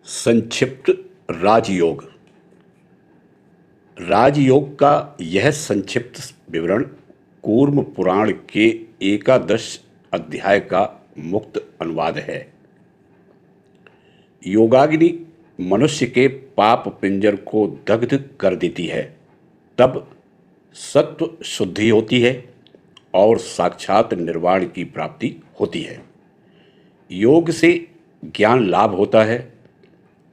संक्षिप्त राजयोग। राजयोग का यह संक्षिप्त विवरण कूर्म पुराण के एकादश अध्याय का मुक्त अनुवाद है। योगाग्नि मनुष्य के पाप पिंजर को दग्ध कर देती है, तब सत्व शुद्धि होती है और साक्षात निर्वाण की प्राप्ति होती है। योग से ज्ञान लाभ होता है।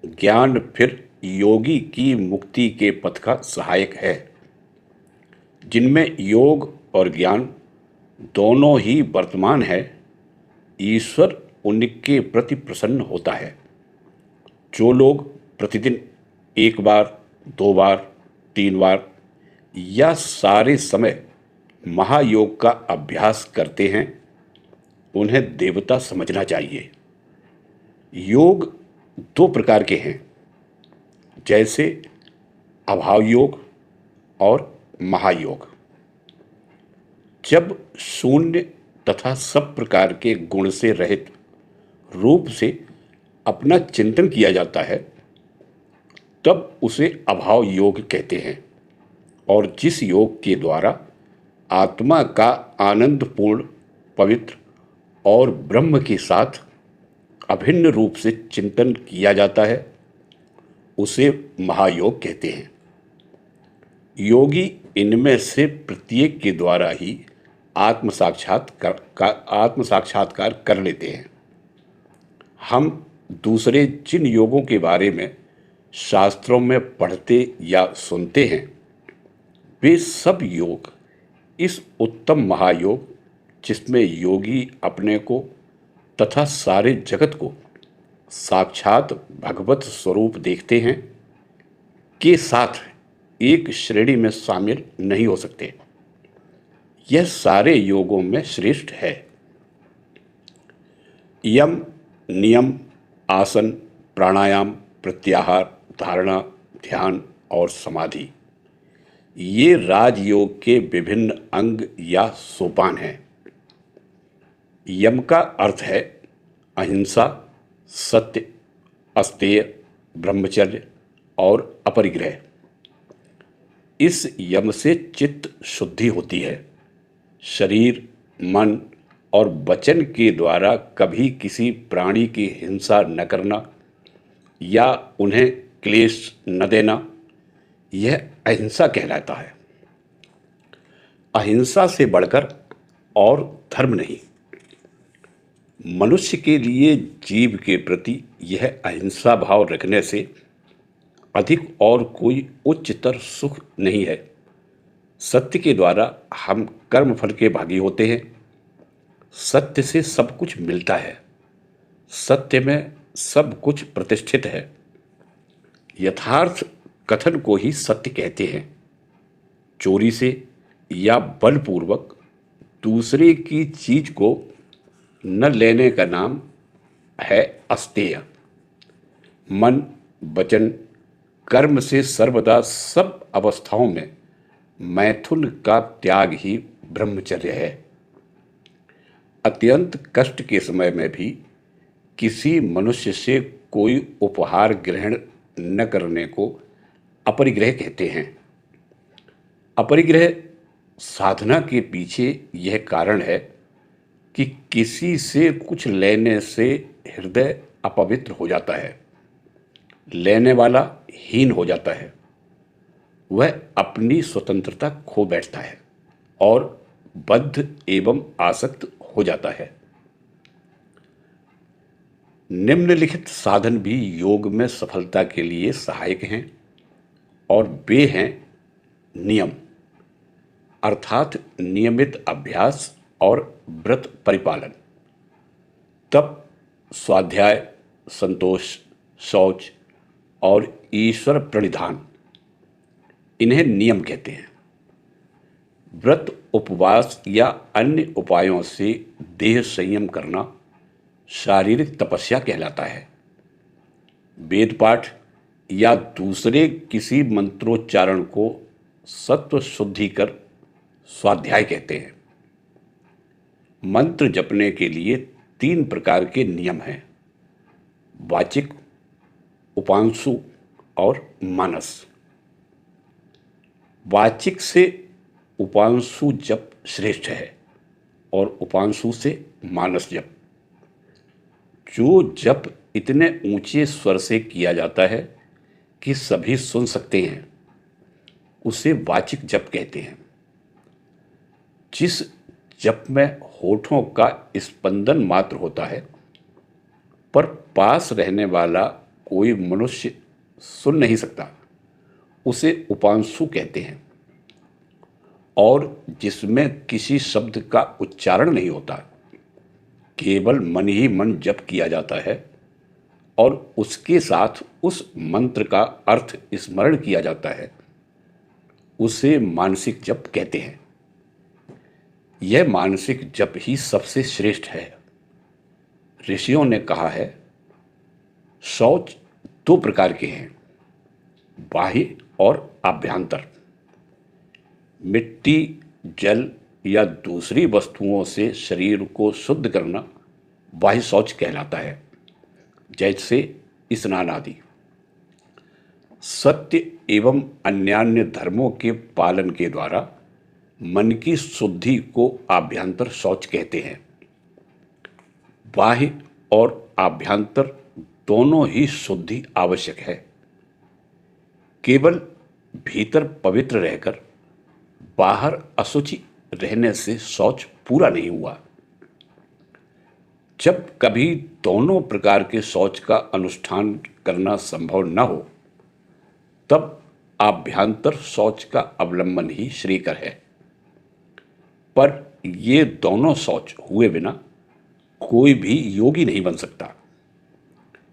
ज्ञान फिर योगी की मुक्ति के पथ का सहायक है। जिनमें योग और ज्ञान दोनों ही वर्तमान है, ईश्वर उनके प्रति प्रसन्न होता है। जो लोग प्रतिदिन एक बार, दो बार, तीन बार या सारे समय महायोग का अभ्यास करते हैं, उन्हें देवता समझना चाहिए। योग दो प्रकार के हैं, जैसे अभाव योग और महायोग। जब शून्य तथा सब प्रकार के गुण से रहित रूप से अपना चिंतन किया जाता है, तब उसे अभाव योग कहते हैं। और जिस योग के द्वारा आत्मा का आनंदपूर्ण, पवित्र और ब्रह्म के साथ अभिन्न रूप से चिंतन किया जाता है, उसे महायोग कहते हैं। योगी इनमें से प्रत्येक के द्वारा ही आत्म साक्षात्कार कर लेते हैं। हम दूसरे जिन योगों के बारे में शास्त्रों में पढ़ते या सुनते हैं, वे सब योग इस उत्तम महायोग, जिसमें योगी अपने को तथा सारे जगत को साक्षात भगवत स्वरूप देखते हैं, के साथ एक श्रेणी में शामिल नहीं हो सकते। यह सारे योगों में श्रेष्ठ है। यम, नियम, आसन, प्राणायाम, प्रत्याहार, धारणा, ध्यान और समाधि, ये राजयोग के विभिन्न अंग या सोपान हैं। यम का अर्थ है अहिंसा, सत्य, अस्तेय, ब्रह्मचर्य और अपरिग्रह। इस यम से चित्त शुद्धि होती है। शरीर, मन और वचन के द्वारा कभी किसी प्राणी की हिंसा न करना या उन्हें क्लेश न देना, यह अहिंसा कहलाता है। अहिंसा से बढ़कर और धर्म नहीं। मनुष्य के लिए जीव के प्रति यह अहिंसा भाव रखने से अधिक और कोई उच्चतर सुख नहीं है। सत्य के द्वारा हम कर्म फल के भागी होते हैं। सत्य से सब कुछ मिलता है। सत्य में सब कुछ प्रतिष्ठित है। यथार्थ कथन को ही सत्य कहते हैं। चोरी से या बलपूर्वक दूसरे की चीज को न लेने का नाम है अस्तेय। मन, वचन, कर्म से सर्वदा सब अवस्थाओं में मैथुन का त्याग ही ब्रह्मचर्य है। अत्यंत कष्ट के समय में भी किसी मनुष्य से कोई उपहार ग्रहण न करने को अपरिग्रह कहते हैं। अपरिग्रह साधना के पीछे यह कारण है कि किसी से कुछ लेने से हृदय अपवित्र हो जाता है, लेने वाला हीन हो जाता है, वह अपनी स्वतंत्रता खो बैठता है और बद्ध एवं आसक्त हो जाता है। निम्नलिखित साधन भी योग में सफलता के लिए सहायक हैं, और वे हैं नियम, अर्थात नियमित अभ्यास और व्रत परिपालन, तप, स्वाध्याय, संतोष, शौच और ईश्वर प्रणिधान, इन्हें नियम कहते हैं। व्रत, उपवास या अन्य उपायों से देह संयम करना शारीरिक तपस्या कहलाता है। वेद पाठ या दूसरे किसी मंत्रोच्चारण को सत्व शुद्धि कर स्वाध्याय कहते हैं। मंत्र जपने के लिए 3 प्रकार के नियम हैं: वाचिक, उपांशु और मानस। वाचिक से उपांशु जप श्रेष्ठ है और उपांशु से मानस जप। जो जप इतने ऊंचे स्वर से किया जाता है कि सभी सुन सकते हैं, उसे वाचिक जप कहते हैं। जिस जप में होठों का स्पंदन मात्र होता है पर पास रहने वाला कोई मनुष्य सुन नहीं सकता, उसे उपांशु कहते हैं। और जिसमें किसी शब्द का उच्चारण नहीं होता, केवल मन ही मन जप किया जाता है और उसके साथ उस मंत्र का अर्थ स्मरण किया जाता है, उसे मानसिक जप कहते हैं। यह मानसिक जप ही सबसे श्रेष्ठ है। ऋषियों ने कहा है, शौच 2 प्रकार के हैं, बाह्य और आभ्यंतर। मिट्टी, जल या दूसरी वस्तुओं से शरीर को शुद्ध करना बाह्य शौच कहलाता है, जैसे स्नान आदि। सत्य एवं अन्यान्य धर्मों के पालन के द्वारा मन की शुद्धि को आभ्यंतर शौच कहते हैं। बाह्य और आभ्यंतर दोनों ही शुद्धि आवश्यक है। केवल भीतर पवित्र रहकर बाहर अशुचि रहने से शौच पूरा नहीं हुआ। जब कभी दोनों प्रकार के शौच का अनुष्ठान करना संभव न हो, तब आभ्यंतर शौच का अवलंबन ही श्रेयकर है। पर ये दोनों शौच हुए बिना कोई भी योगी नहीं बन सकता।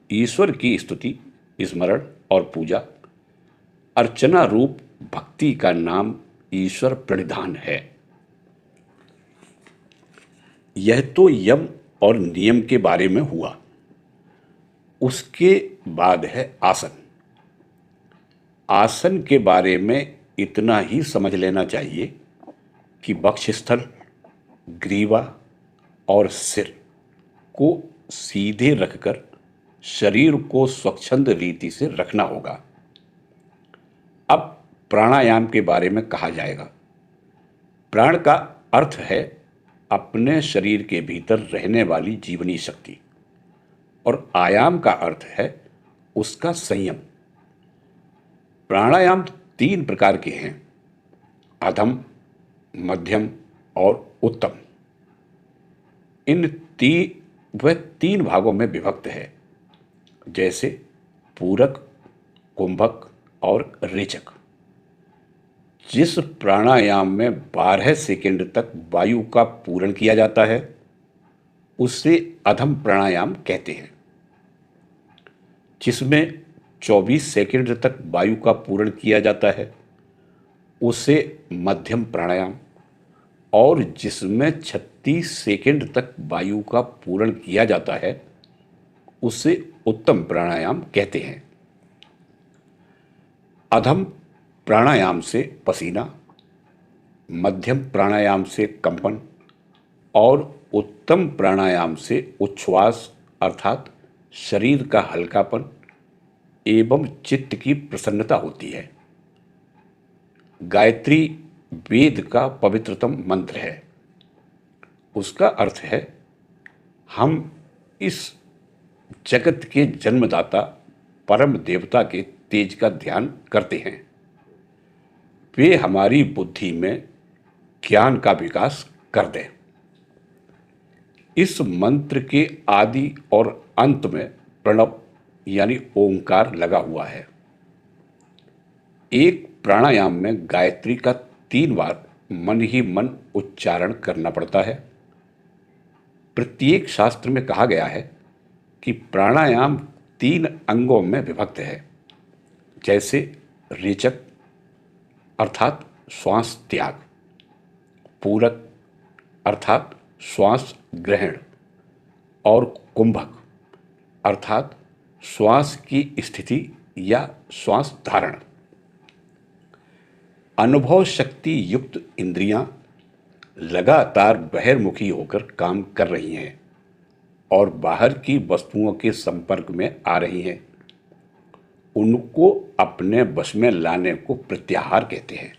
ईश्वर की स्तुति, स्मरण और पूजा, अर्चना रूप भक्ति का नाम ईश्वर प्रणिधान है। यह तो यम और नियम के बारे में हुआ। उसके बाद है आसन। आसन के बारे में इतना ही समझ लेना चाहिए कि वक्षस्थल, ग्रीवा और सिर को सीधे रखकर शरीर को स्वच्छंद रीति से रखना होगा। अब प्राणायाम के बारे में कहा जाएगा। प्राण का अर्थ है अपने शरीर के भीतर रहने वाली जीवनी शक्ति, और आयाम का अर्थ है उसका संयम। प्राणायाम 3 प्रकार के हैं, अधम, मध्यम और उत्तम। वह 3 भागों में विभक्त है, जैसे पूरक, कुंभक और रेचक। जिस प्राणायाम में 12 सेकंड तक वायु का पूरण किया जाता है, उसे अधम प्राणायाम कहते हैं। जिसमें 24 सेकंड तक वायु का पूरण किया जाता है, उसे मध्यम प्राणायाम, और जिसमें 36 सेकंड तक वायु का पूरण किया जाता है, उसे उत्तम प्राणायाम कहते हैं। अधम प्राणायाम से पसीना, मध्यम प्राणायाम से कंपन और उत्तम प्राणायाम से उच्छ्वास अर्थात शरीर का हल्कापन एवं चित्त की प्रसन्नता होती है। गायत्री वेद का पवित्रतम मंत्र है। उसका अर्थ है, हम इस जगत के जन्मदाता परम देवता के तेज का ध्यान करते हैं। वे हमारी बुद्धि में ज्ञान का विकास कर दें। इस मंत्र के आदि और अंत में प्रणव यानी ओंकार लगा हुआ है। एक प्राणायाम में गायत्री का 3 बार मन ही मन उच्चारण करना पड़ता है। प्रत्येक शास्त्र में कहा गया है कि प्राणायाम 3 अंगों में विभक्त है, जैसे रेचक अर्थात श्वास त्याग, पूरक अर्थात श्वास ग्रहण, और कुंभक अर्थात श्वास की स्थिति या श्वास धारण। अनुभव शक्ति युक्त इंद्रियां लगातार बहिर्मुखी होकर काम कर रही हैं और बाहर की वस्तुओं के संपर्क में आ रही हैं। उनको अपने वश में लाने को प्रत्याहार कहते हैं।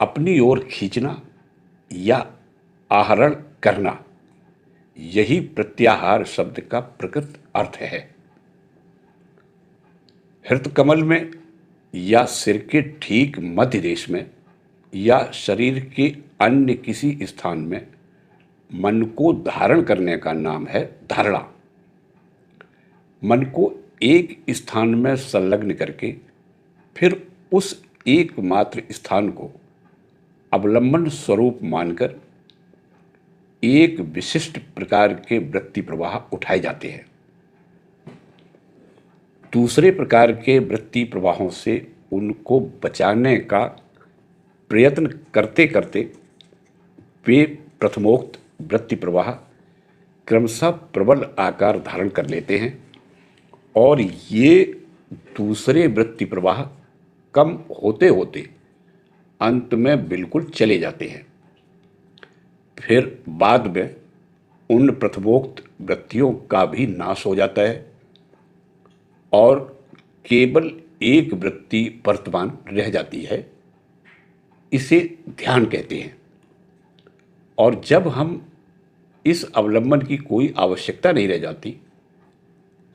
अपनी ओर खींचना या आहरण करना, यही प्रत्याहार शब्द का प्रकृत अर्थ है। हृदकमल में या सिर के ठीक मध्य देश में या शरीर के अन्य किसी स्थान में मन को धारण करने का नाम है धारणा। मन को एक स्थान में संलग्न करके फिर उस एकमात्र स्थान को अवलंबन स्वरूप मानकर एक विशिष्ट प्रकार के वृत्ति प्रवाह उठाए जाते हैं। दूसरे प्रकार के वृत्ति प्रवाहों से उनको बचाने का प्रयत्न करते करते वे प्रथमोक्त वृत्ति प्रवाह क्रमशः प्रबल आकार धारण कर लेते हैं और ये दूसरे वृत्ति प्रवाह कम होते होते अंत में बिल्कुल चले जाते हैं। फिर बाद में उन प्रथमोक्त वृत्तियों का भी नाश हो जाता है और केवल एक वृत्ति वर्तमान रह जाती है। इसे ध्यान कहते हैं। और जब हम इस अवलंबन की कोई आवश्यकता नहीं रह जाती,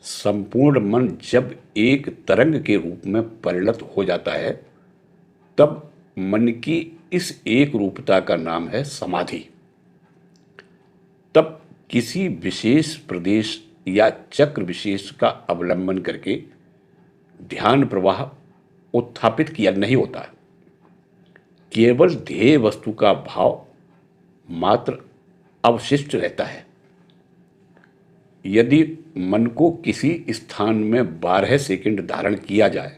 संपूर्ण मन जब एक तरंग के रूप में परिणत हो जाता है, तब मन की इस एक रूपता का नाम है समाधि। तब किसी विशेष प्रदेश या चक्र विशेष का अवलंबन करके ध्यान प्रवाह उत्थापित किया नहीं होता, केवल ध्येय वस्तु का भाव मात्र अवशिष्ट रहता है। यदि मन को किसी स्थान में 12 सेकंड धारण किया जाए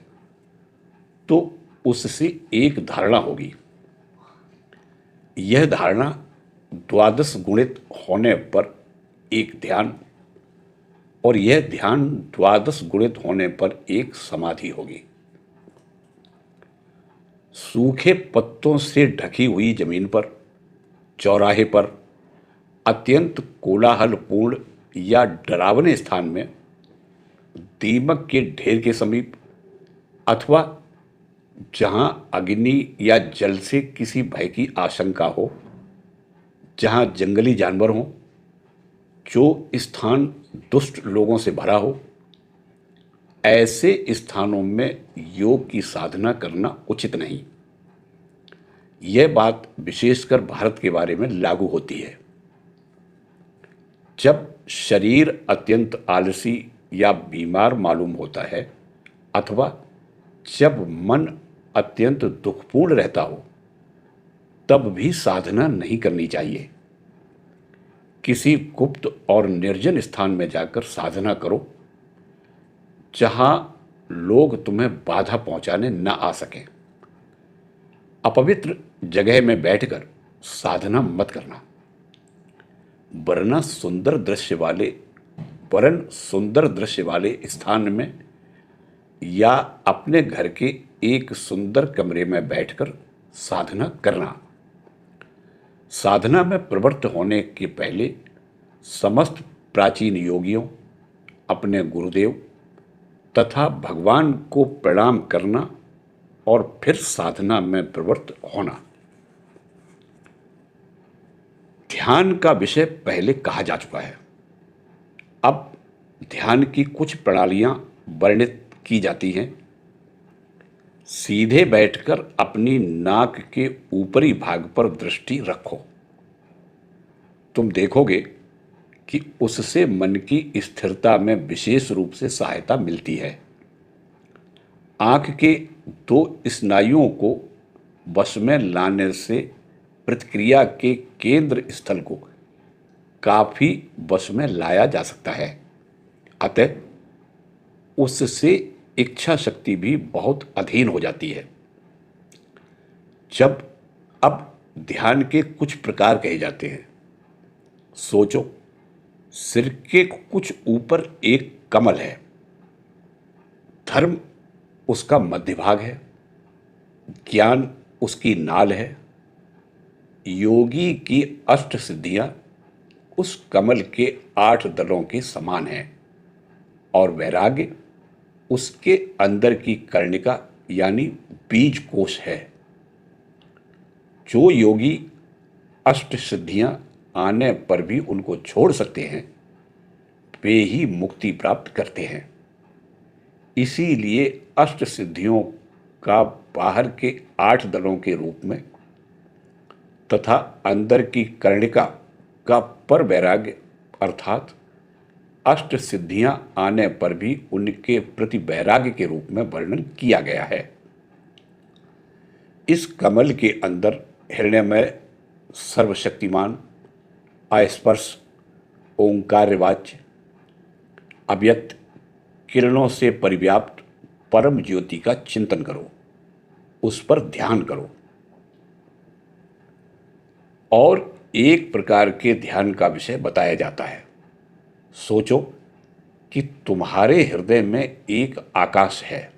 तो उससे एक धारणा होगी। यह धारणा 12 गुणित होने पर एक ध्यान और यह ध्यान 12 गुणित होने पर एक समाधि होगी। सूखे पत्तों से ढकी हुई जमीन पर, चौराहे पर, अत्यंत कोलाहलपूर्ण या डरावने स्थान में, दीमक के ढेर के समीप अथवा जहां अग्नि या जल से किसी भय की आशंका हो, जहां जंगली जानवर हों, जो स्थान दुष्ट लोगों से भरा हो, ऐसे स्थानों में योग की साधना करना उचित नहीं। यह बात विशेषकर भारत के बारे में लागू होती है। जब शरीर अत्यंत आलसी या बीमार मालूम होता है अथवा जब मन अत्यंत दुखपूर्ण रहता हो, तब भी साधना नहीं करनी चाहिए। किसी गुप्त और निर्जन स्थान में जाकर साधना करो, जहां लोग तुम्हें बाधा पहुंचाने न आ सकें। अपवित्र जगह में बैठकर साधना मत करना। वरन सुंदर दृश्य वाले स्थान में या अपने घर के एक सुंदर कमरे में बैठकर साधना करना। साधना में प्रवृत्त होने के पहले समस्त प्राचीन योगियों, अपने गुरुदेव तथा भगवान को प्रणाम करना और फिर साधना में प्रवृत्त होना। ध्यान का विषय पहले कहा जा चुका है। अब ध्यान की कुछ प्रणालियां वर्णित की जाती हैं। सीधे बैठकर अपनी नाक के ऊपरी भाग पर दृष्टि रखो। तुम देखोगे कि उससे मन की स्थिरता में विशेष रूप से सहायता मिलती है। आंख के 2 स्नायुओं को वश में लाने से प्रतिक्रिया के केंद्र स्थल को काफी वश में लाया जा सकता है। अतः उससे इच्छा शक्ति भी बहुत अधीन हो जाती है। जब अब ध्यान के कुछ प्रकार कहे जाते हैं। सोचो, सिर के कुछ ऊपर एक कमल है। धर्म उसका मध्य भाग है, ज्ञान उसकी नाल है। योगी की अष्ट सिद्धियां उस कमल के 8 दलों के समान हैं और वैराग्य उसके अंदर की कर्णिका यानी बीज कोश है। जो योगी अष्ट सिद्धियां आने पर भी उनको छोड़ सकते हैं, वे ही मुक्ति प्राप्त करते हैं। इसीलिए अष्ट सिद्धियों का बाहर के 8 दलों के रूप में तथा अंदर की कर्णिका का पर वैराग्य अर्थात अष्ट सिद्धियां आने पर भी उनके प्रति वैराग्य के रूप में वर्णन किया गया है। इस कमल के अंदर हिरण्यमय, सर्वशक्तिमान, अस्पर्श, ओंकारवाच्य, अव्यक्त, किरणों से परिव्याप्त परम ज्योति का चिंतन करो, उस पर ध्यान करो। और एक प्रकार के ध्यान का विषय बताया जाता है। सोचो कि तुम्हारे हृदय में एक आकाश है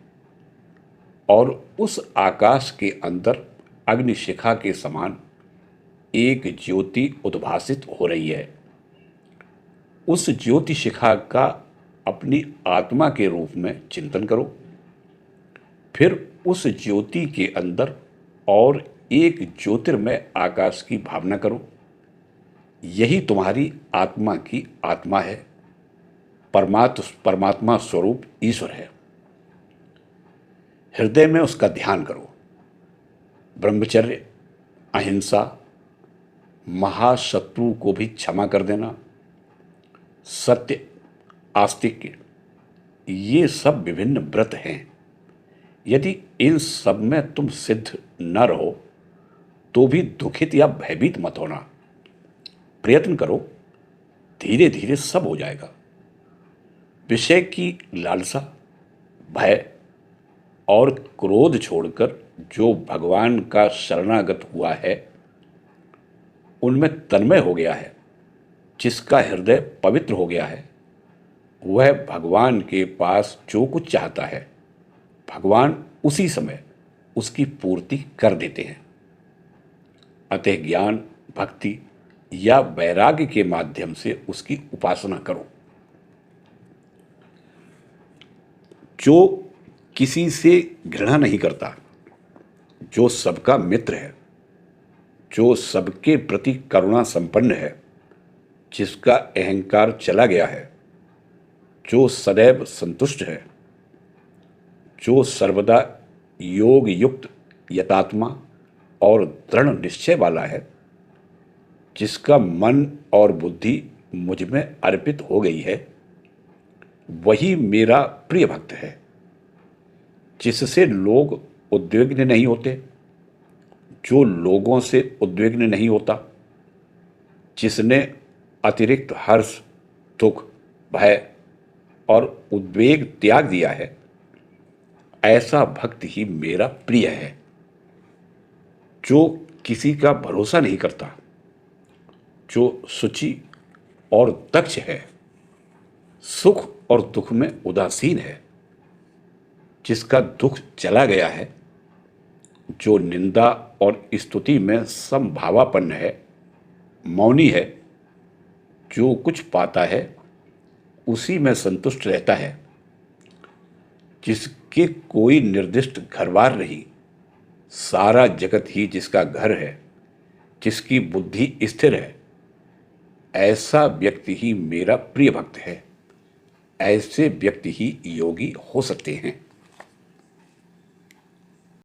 और उस आकाश के अंदर अग्निशिखा के समान एक ज्योति उद्भासित हो रही है। उस ज्योति शिखा का अपनी आत्मा के रूप में चिंतन करो। फिर उस ज्योति के अंदर और एक ज्योतिर्मय आकाश की भावना करो। यही तुम्हारी आत्मा की आत्मा है। परमात्मा स्वरूप ईश्वर है। हृदय में उसका ध्यान करो। ब्रह्मचर्य, अहिंसा, महाशत्रु को भी क्षमा कर देना, सत्य, आस्तिक्य, ये सब विभिन्न व्रत हैं। यदि इन सब में तुम सिद्ध न रहो तो भी दुखित या भयभीत मत होना। प्रयत्न करो, धीरे धीरे सब हो जाएगा। विषय की लालसा, भय और क्रोध छोड़कर जो भगवान का शरणागत हुआ है, उनमें तन्मय हो गया है, जिसका हृदय पवित्र हो गया है, वह भगवान के पास जो कुछ चाहता है, भगवान उसी समय उसकी पूर्ति कर देते हैं। अतः ज्ञान, भक्ति या वैराग्य के माध्यम से उसकी उपासना करो। जो किसी से घृणा नहीं करता, जो सबका मित्र है, जो सबके प्रति करुणा संपन्न है, जिसका अहंकार चला गया है, जो सदैव संतुष्ट है, जो सर्वदा योग युक्त, यतात्मा और दृढ़ निश्चय वाला है, जिसका मन और बुद्धि मुझ में अर्पित हो गई है, वही मेरा प्रिय भक्त है। जिससे लोग उद्विग्न नहीं होते, जो लोगों से उद्विग्न नहीं होता, जिसने अतिरिक्त हर्ष, दुख, भय और उद्वेग त्याग दिया है, ऐसा भक्त ही मेरा प्रिय है। जो किसी का भरोसा नहीं करता, जो शुचि और दक्ष है, सुख और दुख में उदासीन है, जिसका दुख चला गया है, जो निंदा और स्तुति में समभावापन्न है, मौनी है, जो कुछ पाता है उसी में संतुष्ट रहता है, जिसके कोई निर्दिष्ट घरबार नहीं, सारा जगत ही जिसका घर है, जिसकी बुद्धि स्थिर है, ऐसा व्यक्ति ही मेरा प्रिय भक्त है। ऐसे व्यक्ति ही योगी हो सकते हैं।